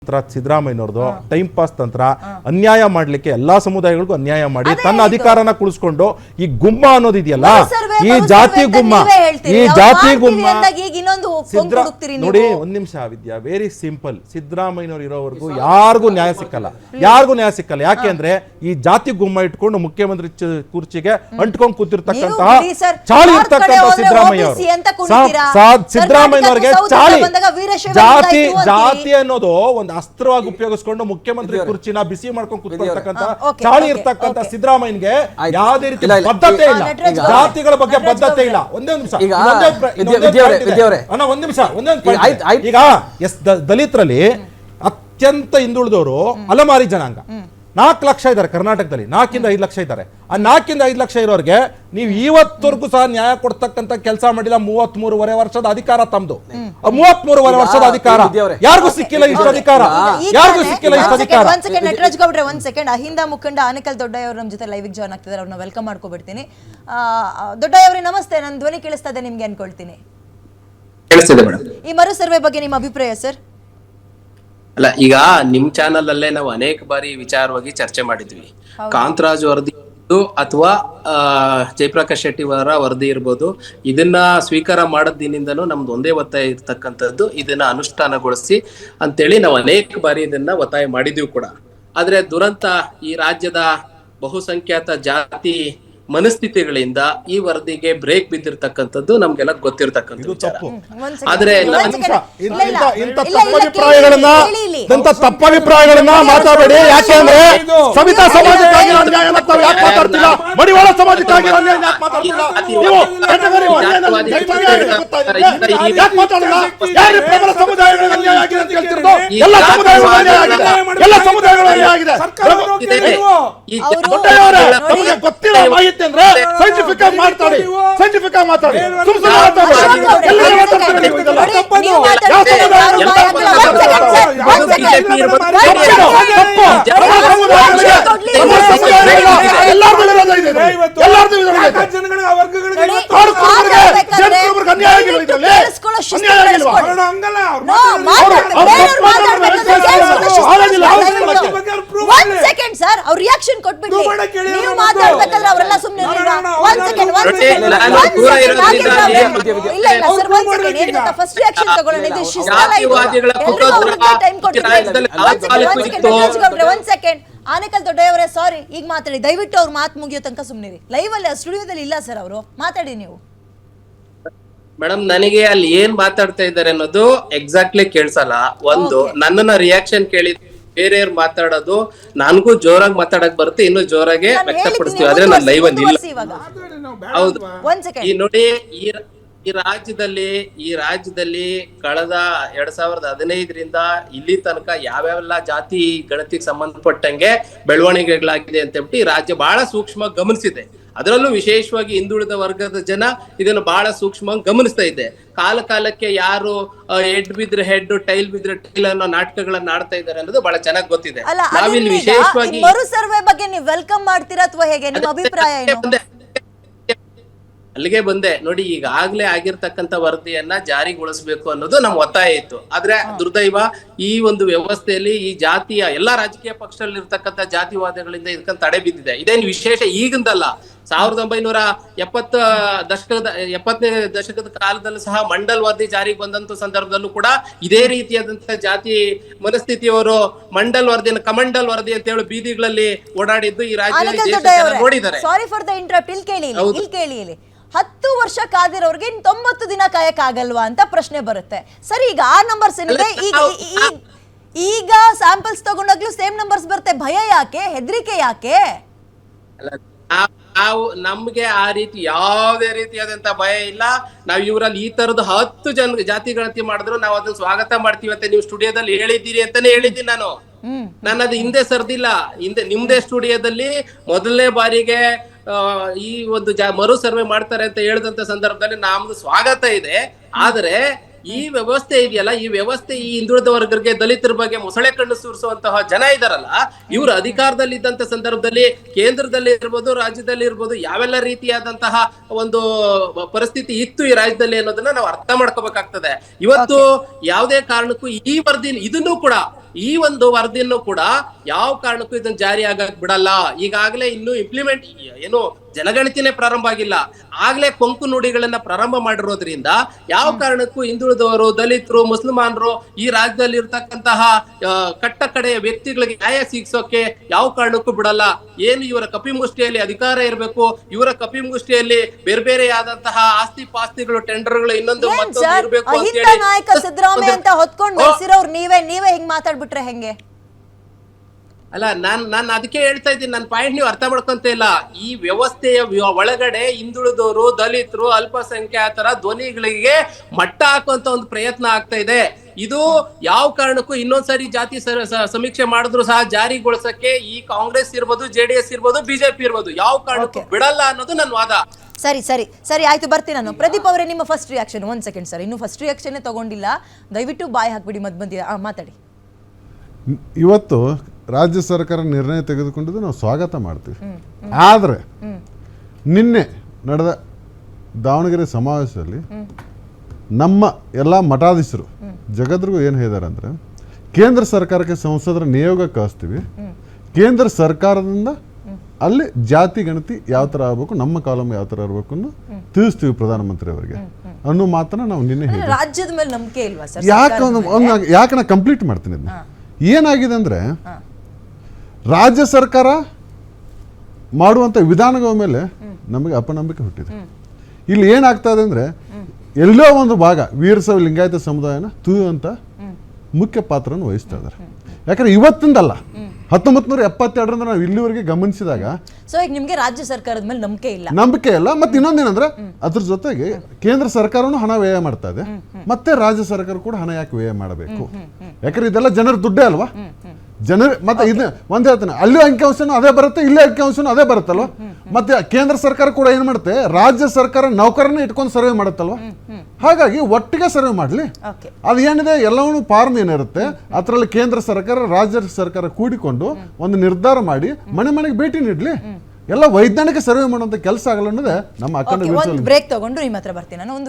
ಸಿದ್ದರಾಮಯ್ಯನವ್ರದ್ದು time pass ತಂತ್ರ, ಅನ್ಯಾಯ ಮಾಡ್ಲಿಕ್ಕೆ ಎಲ್ಲಾ ಸಮುದಾಯಗಳಿಗೂ ಅನ್ಯಾಯ ಮಾಡಿ ತನ್ನ ಅಧಿಕಾರನ ಕುಳಿಸ್ಕೊಂಡು ಈ ಗುಮ್ಮ ಅನ್ನೋದಿದೆಯಲ್ಲ, ಈ ಜಾತಿ ಗುಮ್ಮ ನೋಡಿ. ಒಂದ್ ನಿಮಿಷ ವಿದ್ಯಾ, ವೆರಿ ಸಿಂಪಲ್. ಸಿದ್ದರಾಮಯ್ಯನವ್ರು ಇರೋವರೆಗೂ ಯಾರಿಗೂ ನ್ಯಾಯ ಸಿಕ್ಕಲ್ಲ. ಯಾಕೆ ಅಂದ್ರೆ ಈ ಜಾತಿ ಗುಮ್ಮ ಇಟ್ಕೊಂಡು ಮುಖ್ಯಮಂತ್ರಿ ಕುರ್ಚಿಗೆ ಅಂಟ್ಕೊಂಡ್ ಕೂತಿರ್ತಕ್ಕಂತಹ ಚಾಳಿ ಇರ್ತಕ್ಕಂಥ ಸಿದ್ದರಾಮಯ್ಯನವ್ರಿಗೆ ಜಾತಿ ಅನ್ನೋದು ಒಂದು ಅಸ್ತ್ರವಾಗಿ ಉಪಯೋಗಿಸ್ಕೊಂಡು ಮುಖ್ಯಮಂತ್ರಿ ಕುರ್ಚಿನ ಬಿಸಿ ಮಾಡ್ಕೊಂಡು ಕೂತ್ಕೊಳ್ತಕ್ಕಂತ ಚಾಳಿ ಇರ್ತಕ್ಕಂತ ಸಿದ್ದರಾಮಯ್ಯನ್ಗೆ ಯಾವುದೇ ರೀತಿ ಬದ್ಧತೆ ಇಲ್ಲ, ಜಾತಿಗಳ ಬಗ್ಗೆ ಬದ್ಧತೆ ಇಲ್ಲ. ಒಂದೇ ನಿಮಿಷ ಈಗ ದಲಿತರಲ್ಲಿ ಅತ್ಯಂತ ಹಿಂದುಳಿದವರು ಅಲೆಮಾರಿ ಜನಾಂಗ 4 ಲಕ್ಷ ಇದ್ದಾರೆ ಕರ್ನಾಟಕದಲ್ಲಿ, 4 ಇಂದ 5 ಲಕ್ಷ ಇದ್ದಾರೆ. ಆ 4 ಇಂದ 5 ಲಕ್ಷ ಇರೋರಿಗೆ ನೀವು ಇವತ್ತವರೆಗೂ ಸಹ ನ್ಯಾಯ ಕೊಡ್ತಕ್ಕಂತ ಕೆಲಸ ಮಾಡಿಲ್ಲ. 33.5 ವರ್ಷದ ಅಧಿಕಾರ ತಮ್ದು. 33.5 ವರ್ಷದ ಅಧಿಕಾರ ಯಾರಿಗೂ ಸಿಕ್ಕಿಲ್ಲ. ಇಷ್ಟು ಅಧಿಕಾರ ಯಾರಿಗೂ ಸಿಕ್ಕಿಲ್ಲ. ಇಷ್ಟು ಅಧಿಕಾರ. ನಟರಾಜ್ ಗೌಡ್ರೆ ಒಂದ್ ಸೆಕೆಂಡ್. ಅಹಿಂದ ಮುಖಂಡ ಆನೇಕಲ್ ದೊಡ್ಡಯ್ಯವ್ರು ನಮ್ಮ ಜೊತೆ ಲೈವ್ ಜಾಯ್ನ್ ಆಗ್ತಿದ್ದಾರೆ. ಅವ್ರನ್ನ ವೆಲ್ಕಮ್ ಮಾಡ್ಕೊಬಿಡ್ತೀನಿ. ದೊಡ್ಡಯ್ಯವ್ರೆ ನಮಸ್ತೆ. ನನ್ನ ಧ್ವನಿ ಕೇಳಿಸ್ತಾ ಇದೆ ನಿಮ್ಗೆ ಅನ್ಕೊಳ್ತೀನಿ. ಈ ಮರು ಸರ್ವೆ ಬಗ್ಗೆ ನಿಮ್ಮ ಅಭಿಪ್ರಾಯ ಸರ್? ಅಲ್ಲ, ಈಗ ನಿಮ್ ಚಾನಲ್ ಅಲ್ಲೇ ನಾವು ಅನೇಕ ಬಾರಿ ವಿಚಾರವಾಗಿ ಚರ್ಚೆ ಮಾಡಿದ್ವಿ. ಕಾಂತರಾಜ್ ವರದಿ ಅಥವಾ ಜಯಪ್ರಕಾಶ್ ಶೆಟ್ಟಿ ಅವರ ವರದಿ ಇರ್ಬೋದು, ಇದನ್ನ ಸ್ವೀಕಾರ ಮಾಡೋದಿನಿಂದನೂ ನಮ್ದು ಒಂದೇ ಒತ್ತಾಯ ಇರ್ತಕ್ಕಂಥದ್ದು, ಇದನ್ನ ಅನುಷ್ಠಾನಗೊಳಿಸಿ ಅಂತೇಳಿ ನಾವು ಅನೇಕ ಬಾರಿ ಇದನ್ನ ಒತ್ತಾಯ ಮಾಡಿದ್ವಿ ಕೂಡ. ಆದ್ರೆ ದುರಂತ ಈ ರಾಜ್ಯದ ಬಹುಸಂಖ್ಯಾತ ಜಾತಿ ಮನಸ್ಥಿತಿಗಳಿಂದ ಈ ವರದಿಗೆ ಬ್ರೇಕ್ ಬಿದ್ದಿರ್ತಕ್ಕಂಥದ್ದು ನಮ್ಗೆಲ್ಲ ಗೊತ್ತಿರ್ತಕ್ಕಂಥ ವಿಚಾರ. ಆದ್ರೆ ತಪ್ಪಭಿಪ್ರಾಯಗಳನ್ನ ಮಾತಾಡಬೇಡಿ. ಯಾಕೆಂದ್ರೆ ಸವಿತಾ ಸಮಾಜಕ್ಕಾಗಿ ಮಡಿವಾಳ ಸಮಾಜಕ್ಕಾಗಿ ಗೊತ್ತಿಲ್ಲ ಮಾಹಿತಿ ಅಂದ್ರೆ ಸೈಂಟಿಫಿಕ್ ಆಗಿ ಮಾತಾಡಿ. ಅವ್ರ ರಿಯಾಕ್ಷನ್ ಕೊಟ್ಬಿಡಿ. ನೀವು ಮಾತಾಡ್ಬೇಕಾದ್ರೆ ಅವರೆಲ್ಲ ಸುಮ್ಮನೆ ಫಸ್ಟ್ ರಿಯಾಕ್ಷನ್ ತಗೊಳ್ಳೋಣ. ಇದು ಒಂದ್ ಸೆಕೆಂಡ್. ಆನೇಕಲ್ ದೊಡ್ಡಯವರೇ ಸಾರಿ, ಈಗ ಮಾತಾಡಿ ದಯವಿಟ್ಟು. ಅವ್ರ ಮಾತು ಮುಗಿಯೋ ತನಕ ಸುಮ್ಮನಿರಿ. ಲೈವ್ ಅಲ್ಲಿ ಸ್ಟುಡಿಯೋದಲ್ಲಿ ಇಲ್ಲ ಸರ್, ಅವರು ಮಾತಾಡಿ ನೀವು. ಮೇಡಮ್, ನನಗೆ ಅಲ್ಲಿ ಏನ್ ಮಾತಾಡ್ತಾ ಇದ್ದಾರೆ ಅನ್ನೋದು ಎಕ್ಸಾಕ್ಟ್ಲಿ ಕೇಳ್ಸಲ್ಲ. ಒಂದು ನನ್ನನ್ನ ರಿಯಾಕ್ಷನ್ ಕೇಳಿ ಬೇರೆಯವ್ರು ಮಾತಾಡೋದು ನನಗೂ ಜೋರಾಗಿ ಮಾತಾಡಕ್ ಬರುತ್ತೆ, ಇನ್ನು ಜೋರಾಗೆ ವ್ಯಕ್ತಪಡಿಸ್ತೀವಿ. ಆದ್ರೆ ನಾನು ಲೈವ್ ಅಲ್ಲಿ ಇಲ್ಲ. ಹೌದು, ಈ ನೋಡಿ, ಈ ರಾಜ್ಯದಲ್ಲಿ ಕಳೆದ 2015ರಿಂದ ಇಲ್ಲಿ ತನಕ ಯಾವ್ಯಾವೆಲ್ಲ ಜಾತಿ ಗಣತಿಗೆ ಸಂಬಂಧಪಟ್ಟಂಗೆ ಬೆಳವಣಿಗೆಗಳಾಗಿದೆ ಅಂತ ಹೇಳ್ಬಿಟ್ಟು ಈ ರಾಜ್ಯ ಬಹಳ ಸೂಕ್ಷ್ಮ ಗಮನಿಸಿದೆ. ಅದರಲ್ಲೂ ವಿಶೇಷವಾಗಿ ಹಿಂದುಳಿದ ವರ್ಗದ ಜನ ಇದನ್ನು ಬಹಳ ಸೂಕ್ಷ್ಮವಾಗಿ ಗಮನಿಸ್ತಾ ಇದೆ. ಕಾಲಕ್ಕೆ ಯಾರು ಹೆಡ್ ಬಿದ್ರೆ ಹೆಡ್, ಟೈಲ್ ಬಿದ್ರೆ ಟೈಲ್ ಅನ್ನೋ ನಾಟಕಗಳನ್ನ ಆಡ್ತಾ ಇದ್ದಾರೆ ಅನ್ನೋದು ಬಹಳ ಚೆನ್ನಾಗಿ ಗೊತ್ತಿದೆ. ನಾವಿಲ್ಲಿ ವಿಶೇಷವಾಗಿ ಮರು ಸರ್ವೆ ಬಗ್ಗೆ ನೀವು ವೆಲ್ಕಮ್ ಮಾಡ್ತೀರಾ ಅಥವಾ ಹೇಗೆ, ನಿಮ್ಮ ಅಭಿಪ್ರಾಯ ಏನು? ಅಲ್ಲಿಗೆ ಬಂದೆ ನೋಡಿ. ಈಗಾಗ್ಲೇ ಆಗಿರ್ತಕ್ಕಂಥ ವರದಿಯನ್ನ ಜಾರಿಗೊಳಿಸಬೇಕು ಅನ್ನೋದು ನಮ್ಮ ಒತ್ತಾಯ ಇತ್ತು. ಆದ್ರೆ ದುರ್ದೈವ, ಈ ಒಂದು ವ್ಯವಸ್ಥೆಯಲ್ಲಿ ಈ ಜಾತಿಯ ಎಲ್ಲಾ ರಾಜಕೀಯ ಪಕ್ಷದಲ್ಲಿ ಇರ್ತಕ್ಕಂಥ ಜಾತಿವಾದಗಳಿಂದ ಇದಕ್ಕೆ ತಡೆ ಬಿದ್ದಿದೆ. ಇದೇನು ವಿಶೇಷ ಈಗಿಂದಲ್ಲ. 1970ನೇ ದಶಕದ ಕಾಲದಲ್ಲೂ ಸಹ ಮಂಡಲ್ ವರದಿ ಜಾರಿಗೆ ಬಂದಂತ ಸಂದರ್ಭದಲ್ಲೂ ಕೂಡ ಇದೇ ರೀತಿಯಾದಂತಹ ಜಾತಿ ಮನಸ್ಥಿತಿಯವರು ಮಂಡಲ್ ವರದಿಯನ್ನು ಕಮಂಡಲ್ ವರದಿ ಅಂತ ಹೇಳಿ ಬೀದಿಗಳಲ್ಲಿ ಓಡಾಡಿದ್ದು ಈ ರಾಜ್ಯದಲ್ಲಿ ನೋಡಿದ್ದಾರೆ. Sorry for the interrupt. ಇಲ್ಲಿ ಕೇಳಿ 10 ವರ್ಷ ಕಾದಿರೋರ್ಗೆ 90 ದಿನ ಕಾಯಕ್ಕಾಗಲ್ವಾ ಅಂತ ಪ್ರಶ್ನೆ ಬರುತ್ತೆ. ಸರಿ, ಈಗ ಆ ನಂಬರ್ಸ್ ಏನಿದೆ, ಈಗ ಸ್ಯಾಂಪಲ್ಸ್ ತಗೊಂಡಾಗ್ಲೂ ಸೇಮ್ ನಂಬರ್ಸ್ ಬರುತ್ತೆ. ಭಯ ಯಾಕೆ, ಹೆದರಿಕೆ ಯಾಕೆ? ನಾವು ನಮ್ಗೆ ಆ ರೀತಿ ಯಾವುದೇ ರೀತಿಯಾದಂತ ಭಯ ಇಲ್ಲ. ನಾವ್ ಇವರಲ್ಲಿ ಈ ತರದ 10 ಜನ ಜಾತಿ ಗಣತಿ ಮಾಡಿದ್ರು ನಾವು ಅದನ್ನ ಸ್ವಾಗತ ಮಾಡ್ತೀವಿ ಅಂತ ನೀವು ಸ್ಟುಡಿಯೋದಲ್ಲಿ ಹೇಳಿದ್ದೀರಿ ಅಂತಾನೆ ಹೇಳಿದ್ದೀನಿ ನಾನು ಅದು ಹಿಂದೆ ಸರ್ದಿಲ್ಲ. ಹಿಂದೆ ನಿಮ್ದೇ ಸ್ಟುಡಿಯೋದಲ್ಲಿ ಮೊದಲನೇ ಬಾರಿಗೆ ಈ ಒಂದು ಮರು ಸರ್ವೆ ಮಾಡ್ತಾರೆ ಅಂತ ಹೇಳಿದಂತ ಸಂದರ್ಭದಲ್ಲಿ ನಮ್ದು ಸ್ವಾಗತ ಇದೆ. ಆದ್ರೆ ಈ ವ್ಯವಸ್ಥೆ ಇದೆಯಲ್ಲ, ಈ ವ್ಯವಸ್ಥೆ ಈ ಹಿಂದುಳಿದ ವರ್ಗರಿಗೆ, ದಲಿತರ ಬಗ್ಗೆ ಮೊಸಳೆ ಕಣ್ಣು ಸೂರಿಸುವಂತಹ ಜನ ಇದಾರಲ್ಲ, ಇವರು ಅಧಿಕಾರದಲ್ಲಿ ಇದ್ದಂತ ಸಂದರ್ಭದಲ್ಲಿ ಕೇಂದ್ರದಲ್ಲಿ ಇರ್ಬೋದು, ರಾಜ್ಯದಲ್ಲಿ ಇರ್ಬೋದು, ಯಾವೆಲ್ಲ ರೀತಿಯಾದಂತಹ ಒಂದು ಪರಿಸ್ಥಿತಿ ಇತ್ತು ಈ ರಾಜ್ಯದಲ್ಲಿ ಅನ್ನೋದನ್ನ ನಾವು ಅರ್ಥ ಮಾಡ್ಕೋಬೇಕಾಗ್ತದೆ. ಇವತ್ತು ಯಾವುದೇ ಕಾರಣಕ್ಕೂ ಈ ವರದಿ ಇದನ್ನು ಕೂಡ ಈ ಒಂದು ವರದಿಯನ್ನು ಕೂಡ ಯಾವ ಕಾರಣಕ್ಕೂ ಇದನ್ನ ಜಾರಿ ಆಗಕ್ ಬಿಡಲ್ಲ. ಈಗಾಗಲೇ ಇನ್ನು ಇಂಪ್ಲಿಮೆಂಟ್ ಏನು ಜನಗಣತಿನೇ ಪ್ರಾರಂಭ ಆಗಿಲ್ಲ, ಆಗ್ಲೇ ಕೊಂಕು ನುಡಿಗಳನ್ನ ಪ್ರಾರಂಭ ಮಾಡಿರೋದ್ರಿಂದ ಯಾವ ಕಾರಣಕ್ಕೂ ಹಿಂದುಳಿದವರು, ದಲಿತರು, ಮುಸಲ್ಮಾನರು ಈ ರಾಜ್ಯದಲ್ಲಿ ಇರ್ತಕ್ಕಂತಹ ಕಟ್ಟ ಕಡೆಯ ವ್ಯಕ್ತಿಗಳಿಗೆ ನ್ಯಾಯ ಸಿಗಿಸೋಕೆ ಯಾವ ಕಾರಣಕ್ಕೂ ಬಿಡಲ್ಲ. ಏನು ಇವರ ಕಪಿಮುಷ್ಟಿಯಲ್ಲಿ ಅಧಿಕಾರ ಇರಬೇಕು, ಇವರ ಕಪಿಮುಷ್ಟಿಯಲ್ಲಿ ಬೇರೆ ಬೇರೆ ಆದಂತಹ ಆಸ್ತಿ ಪಾಸ್ತಿಗಳು, ಟೆಂಡರ್ಗಳು, ಇನ್ನೊಂದು ಮತ್ತೊಂದು ಇರಬೇಕು ಅಂತ ಅಹಿಂದ ಹೇಳಿ ನಾಯಕ ಸಿದ್ದರಾಮಯ್ಯ ಅಂತ ಹೊತ್ಕೊಂಡ್ ಬೆಳೆಸಿರೋರು ನೀವೇ ಹಿಂಗ್ ಮಾತಾಡ್ಬಿಟ್ರೆ ಹೆಂಗೆ? ಅಲ್ಲ, ನಾನ್ ಅದಕ್ಕೆ ಹೇಳ್ತಾ ಇದ್ದೀನಿ, ನನ್ನ ಪಾಯಿಂಟ್ ನೀವು ಅರ್ಥ ಮಾಡ್ಕೊಂತ ಇಲ್ಲ. ಈ ವ್ಯವಸ್ಥೆಯ ಒಳಗಡೆ ಹಿಂದುಳಿದವರು, ದಲಿತರು, ಅಲ್ಪಸಂಖ್ಯಾತರ ಧ್ವನಿಗಳಿಗೆ ಮಟ್ಟ ಹಾಕುವಂತ ಒಂದು ಪ್ರಯತ್ನ ಆಗ್ತಾ ಇದೆ. ಇದು ಯಾವ ಕಾರಣಕ್ಕೂ ಇನ್ನೊಂದ್ಸರಿ ಜಾತಿ ಸಮೀಕ್ಷೆ ಮಾಡಿದ್ರು ಸಹ ಜಾರಿಗೊಳಿಸಕ್ಕೆ ಈ ಕಾಂಗ್ರೆಸ್ ಇರ್ಬೋದು, JDS ಇರ್ಬೋದು, ಬಿಜೆಪಿ ಇರ್ಬೋದು ಯಾವ ಕಾರಣಕ್ಕೂ ಬಿಡಲ್ಲ ಅನ್ನೋದು ನನ್ನ ವಾದ. ಸರಿ ಸರಿ ಸರಿ ಆಯ್ತು, ಬರ್ತೀನಿ ನಾನು. ಪ್ರದೀಪ್ ಅವರೇ, ನಿಮ್ಮ ಫಸ್ಟ್ ರಿಯಾಕ್ಷನ್. 1 ಸೆಕೆಂಡ್ ಸರ್, ಇನ್ನು ಫಸ್ಟ್ ರಿಯಾಕ್ಷನ್ ತಗೊಂಡಿಲ್ಲ, ದಯವಿಟ್ಟು ಬಾಯಿ ಹಾಕ್ಬಿಡಿ ಮಧ್ಯ ಮಾತಾಡಿ. ಇವತ್ತು ರಾಜ್ಯ ಸರ್ಕಾರ ನಿರ್ಣಯ ತೆಗೆದುಕೊಂಡಿದ್ದು ನಾವು ಸ್ವಾಗತ ಮಾಡ್ತೀವಿ. ಆದರೆ ನಿನ್ನೆ ನಡೆದ ದಾವಣಗೆರೆ ಸಮಾವೇಶದಲ್ಲಿ ನಮ್ಮ ಎಲ್ಲ ಮಠಾಧೀಶರು ಜಗದ್ರಿಗೂ ಏನು ಹೇಳಿದ್ದಾರೆ ಅಂದರೆ, ಕೇಂದ್ರ ಸರ್ಕಾರಕ್ಕೆ ಸಂಸದರ ನಿಯೋಗ ಕಳಿಸ್ತೀವಿ, ಕೇಂದ್ರ ಸರ್ಕಾರದಿಂದ ಅಲ್ಲಿ ಜಾತಿ ಗಣತಿ ಯಾವ ಥರ ಆಗಬೇಕು, ನಮ್ಮ ಕಾಲಮ್ ಯಾವ ಥರ ಇರಬೇಕು ಅನ್ನೋ ತಿಳಿಸ್ತೀವಿ ಪ್ರಧಾನಮಂತ್ರಿ ಅವರಿಗೆ ಅನ್ನೋ ಮಾತನ್ನ ನಾವು ನಿನ್ನೆ ಹೇಳಿದ್ವಿ. ರಾಜ್ಯದ ಮೇಲೆ ನಂಬಿಕೆ ಇಲ್ವಾ ಸರ್? ಯಾಕೆ ನಾ ಕಂಪ್ಲೀಟ್ ಮಾಡ್ತೀನಿ ಇದನ್ನ. ಏನಾಗಿದೆ ಅಂದರೆ, ರಾಜ್ಯ ಸರ್ಕಾರ ಮಾಡುವಂಥ ವಿಧಾನಗಳ ಮೇಲೆ ನಮಗೆ ಅಪನಂಬಿಕೆ ಹುಟ್ಟಿದೆ. ಇಲ್ಲಿ ಏನಾಗ್ತಾ ಇದೆ ಅಂದರೆ, ಎಲ್ಲೋ ಒಂದು ಭಾಗ ವೀರಶೈವ ಲಿಂಗಾಯತ ಸಮುದಾಯನ ತುಳಿಯುವಂಥ ಮುಖ್ಯ ಪಾತ್ರವನ್ನು ವಹಿಸ್ತಾ ಇದ್ದಾರೆ. ಯಾಕಂದ್ರೆ ಇವತ್ತಿಂದಲ್ಲ, 1972ರಿಂದ ನಾವು ಇಲ್ಲಿವರೆಗೆ ಗಮನಿಸಿದಾಗ ಸೊ ಈಗ ನಿಮ್ಗೆ ರಾಜ್ಯ ಸರ್ಕಾರದ ಮೇಲೆ ನಂಬಿಕೆ ಇಲ್ಲ. ಮತ್ತೆ ಇನ್ನೊಂದೇನಂದ್ರೆ, ಅದ್ರ ಜೊತೆಗೆ ಕೇಂದ್ರ ಸರ್ಕಾರನು ಹಣ ವ್ಯಯ ಮಾಡ್ತಾ ಇದೆ, ಮತ್ತೆ ರಾಜ್ಯ ಸರ್ಕಾರ ಕೂಡ ಹಣ ಯಾಕೆ ವ್ಯಯ ಮಾಡಬೇಕು? ಯಾಕಂದ್ರೆ ಇದೆಲ್ಲ ಜನರ ದುಡ್ಡೇ ಅಲ್ವಾ? ಜನರು ಮತ್ತೆ ಇದನ್ನ ಒಂದ್ ಹೇಳ್ತಾನೆ, ಅಲ್ಲಿ ಅಂಕಿಅಂಶನೂ ಅದೇ ಬರುತ್ತೆ, ಇಲ್ಲಿ ಅಂಕಿಅಂಶನೂ ಅದೇ ಬರುತ್ತಲ್ವ. ಮತ್ತೆ ಕೇಂದ್ರ ಸರ್ಕಾರ ಕೂಡ ಏನ್ ಮಾಡುತ್ತೆ, ರಾಜ್ಯ ಸರ್ಕಾರ ನೌಕರನ್ನ ಇಟ್ಕೊಂಡು ಸರ್ವೆ ಮಾಡುತ್ತಲ್ವ. ಹಾಗಾಗಿ ಒಟ್ಟಿಗೆ ಸರ್ವೆ ಮಾಡ್ಲಿ. ಅದು ಏನಿದೆ ಎಲ್ಲವೂ ಫಾರ್ಮ್ ಏನಿರುತ್ತೆ ಅದರಲ್ಲಿ ಕೇಂದ್ರ ಸರ್ಕಾರ, ರಾಜ್ಯ ಸರ್ಕಾರ ಕೂಡಿಕೊಂಡು ಒಂದು ನಿರ್ಧಾರ ಮಾಡಿ ಮನೆ ಮನೆಗೆ ಭೇಟಿ ನೀಡ್ಲಿ. ಎಲ್ಲ ವೈಜ್ಞಾನಿಕ ಸರ್ವೆ ಮಾಡುವಂತ ಕೆಲಸ ಆಗಲ್ಲ ಅನ್ನೋದೇ ನಮ್ಮ ಅಖಂಡ ಬ್ರೇಕ್ ತಗೊಂಡು ನಿಮ್ಮ ಹತ್ರ ಬರ್ತೀನಿ ನಾನು.